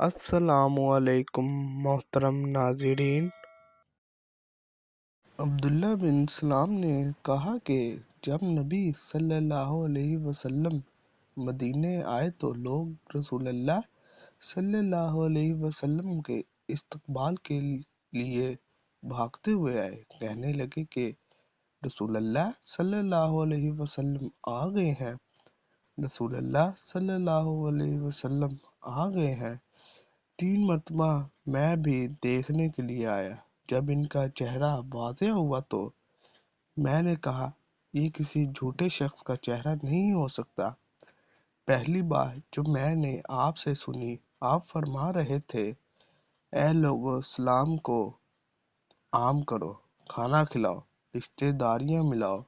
السلام علیکم محترم ناظرین۔ عبداللہ بن سلام نے کہا کہ جب نبی صلی اللہ علیہ وسلم مدینے آئے تو لوگ رسول اللہ صلی اللہ علیہ وسلم کے استقبال کے لیے بھاگتے ہوئے آئے، کہنے لگے کہ رسول اللہ صلی اللہ علیہ وسلم آ گئے ہیں، رسول اللہ صلی اللہ علیہ وسلم آ گئے ہیں۔ 3 مرتبہ میں بھی دیکھنے کے لیے آیا۔ جب ان کا چہرہ واضح ہوا تو میں نے کہا یہ کسی جھوٹے شخص کا چہرہ نہیں ہو سکتا۔ پہلی بات جو میں نے آپ سے سنی، آپ فرما رہے تھے اے لوگو، اسلام کو عام کرو، کھانا کھلاؤ، رشتہ داریاں ملاؤ،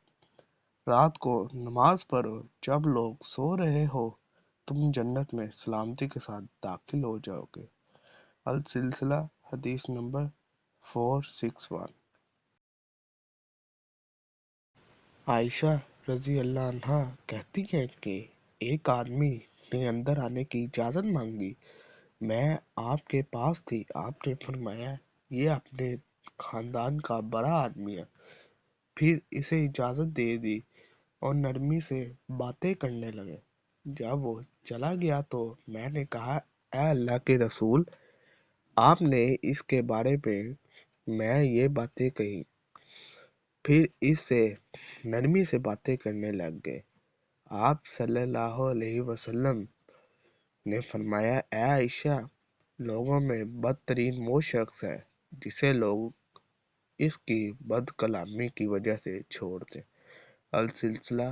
رات کو نماز پڑھو، جب لوگ سو رہے ہو تم جنت میں سلامتی کے ساتھ داخل ہو جاؤ گے۔ السلسلہ حدیث نمبر 461۔ عائشہ رضی اللہ عنہا کہتی ہیں کہ ایک آدمی نے اندر آنے کی اجازت مانگی، میں آپ کے پاس تھی، آپ نے فرمایا یہ اپنے خاندان کا بڑا آدمی ہے، پھر اسے اجازت دے دی اور نرمی سے باتیں کرنے لگے۔ جب وہ چلا گیا تو میں نے کہا اے اللہ کے رسول، آپ نے اس کے بارے میں یہ باتیں کہی، پھر اس سے نرمی سے باتیں کرنے لگ گئے۔ آپ صلی اللہ علیہ وسلم نے فرمایا اے عائشہ، لوگوں میں بدترین وہ شخص ہے جسے لوگ اس کی بد کلامی کی وجہ سے چھوڑ دیں۔ السلسلہ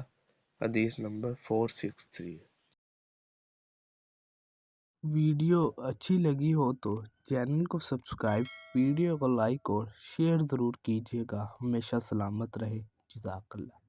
حدیث نمبر 463۔ ویڈیو اچھی لگی ہو تو چینل کو سبسکرائب، ویڈیو کو لائک اور شیئر ضرور کیجیے گا۔ ہمیشہ سلامت رہے۔ جزاک اللہ۔